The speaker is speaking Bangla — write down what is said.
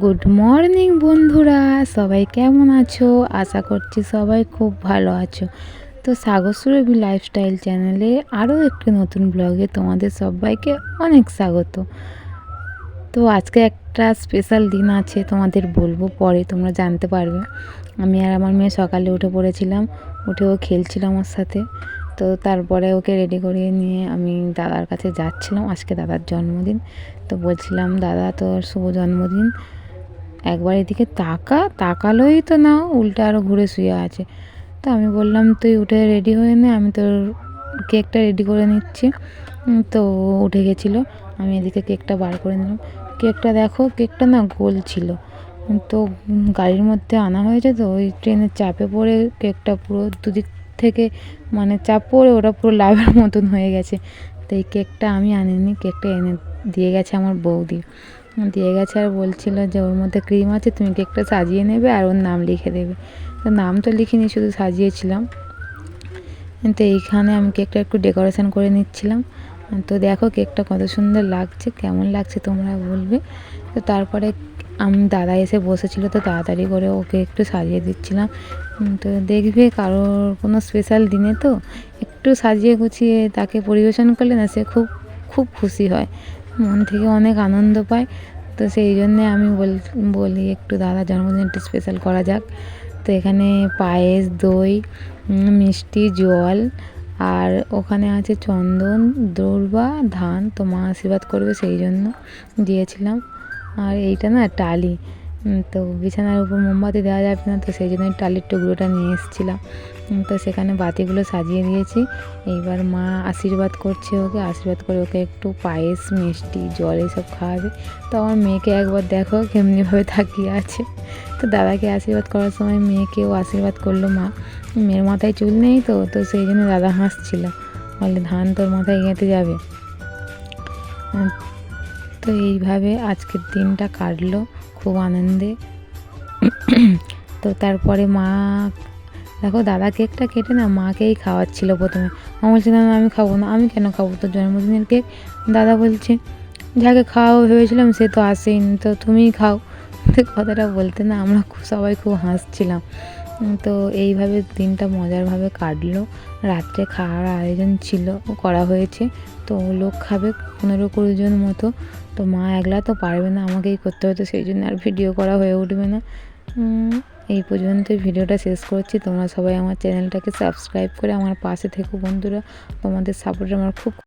গুড মর্নিং বন্ধুরা, সবাই কেমন আছো? আশা করছি সবাই খুব ভালো আছো। তো সাগর সুরভি লাইফস্টাইল চ্যানেলে আরও একটি নতুন ব্লগে তোমাদের সবাইকে অনেক স্বাগত। তো আজকে একটা স্পেশাল দিন আছে, তোমাদের বলবো পরে, তোমরা জানতে পারবে। আমি আর আমার মেয়ে সকালে উঠে পড়েছিলাম, উঠে ও খেলছিল আমার সাথে। তো তারপরে ওকে রেডি করিয়ে নিয়ে আমি দাদার কাছে যাচ্ছিলাম, আজকে দাদার জন্মদিন। তো বলছিলাম, দাদা তোর শুভ জন্মদিন, একবার এদিকে তাকালোই তো না, উল্টে আরও ঘুরে শুয়ে আছে। তো আমি বললাম, তুই উঠে রেডি হয়ে নে, আমি তোর কেকটা রেডি করে নিচ্ছি। তো উঠে গেছিলো, আমি এদিকে কেকটা বার করে নিলাম। কেকটা দেখো, কেকটা না গোল ছিল। তো গাড়ির মধ্যে আনা হয়েছে, তো ওই ট্রেনের চাপে পড়ে কেকটা পুরো দুদিক থেকে মানে চাপ পড়ে ওটা পুরো লাভের মতন হয়ে গেছে। তো এই কেকটা আমি আনিনি, কেকটা এনে দিয়ে গেছে আমার বৌদি, দিয়ে গেছে আর বলছিল যে ওর মধ্যে ক্রিম আছে, তুমি কেকটা সাজিয়ে নেবে আর ওর নাম লিখে দেবে। তো নাম তো লিখিনি, শুধু সাজিয়েছিলাম। তো এইখানে আমি কেকটা একটু ডেকোরেশন করে নিচ্ছিলাম। তো দেখো কেকটা কত সুন্দর লাগছে, কেমন লাগছে তোমরা বলবে। তো তারপরে দাদা এসে বসেছিল, তো তাড়াতাড়ি করে ওকে একটু সাজিয়ে দিচ্ছিলাম। তো দেখবে কারোর কোনো স্পেশাল দিনে তো একটু সাজিয়ে গুছিয়ে তাকে পরিবেশন করলে না, সে খুব খুব খুশি হয়, মন থেকে অনেক আনন্দ পায়। তো সেই জন্যে আমি বলি একটু দাদার জন্মদিন একটু স্পেশাল করা যাক। তো এখানে পায়েস, দই, মিষ্টি, জল, আর ওখানে আছে চন্দন, দূর্বা, ধান। তো মা আশীর্বাদ করবে সেই জন্য দিয়েছিলাম। আর এইটা না টালি, তো বিছানার উপর মোমবাতি দেওয়া যাবে না, তো সেই জন্য টালির টুকরোটা নিয়ে এসেছিলাম। তো সেখানে বাতিগুলো সাজিয়ে দিয়েছি। এইবার মা আশীর্বাদ করছে ওকে, আশীর্বাদ করে ওকে একটু পায়েস, মিষ্টি, জল এইসব খাওয়াবে। তো আমার মেয়েকে একবার দেখো কেমনিভাবে তাকিয়ে আছে। তো দাদাকে আশীর্বাদ করার সময় মেয়েকেও আশীর্বাদ করলো মা। মেয়ের মাথায় চুল নেই, তো তো সেই জন্য দাদা হাসছিল, বলে ধান তোর মাথায় গেঁথে যাবে। তো এইভাবে আজকের দিনটা কাটলো খুব আনন্দে। তো তারপরে মা দেখো দাদা কেকটা কেটে না মাকেই খাওয়াচ্ছিল প্রথমে। মা বলছে, না আমি খাবো না। আমি কেন খাবো, তোর জন্মদিনের কেক। দাদা বলছে, যাকে খাওয়াবো ভেবেছিলাম সে তো আসেনি, তো তুমিই খাও। তো কথাটা বলতে না আমরা সবাই খুব হাসছিলাম। তো এইভাবে দিনটা মজারভাবে কাটলো। রাত্রে খাওয়ার আয়োজন ছিল, করা হয়েছে। তো লোক খাবে 15-20 জন মতো। তো মা একলা তো পারবে না, আমাকেই করতে হবে, তো সেই জন্য আর ভিডিও করা হয়ে উঠবে না। এই পর্যন্তই ভিডিওটা শেষ করছি। তোমরা সবাই আমার চ্যানেলটাকে সাবস্ক্রাইব করে আমার পাশে থেকো বন্ধুরা, তোমাদের সাপোর্ট আমার খুব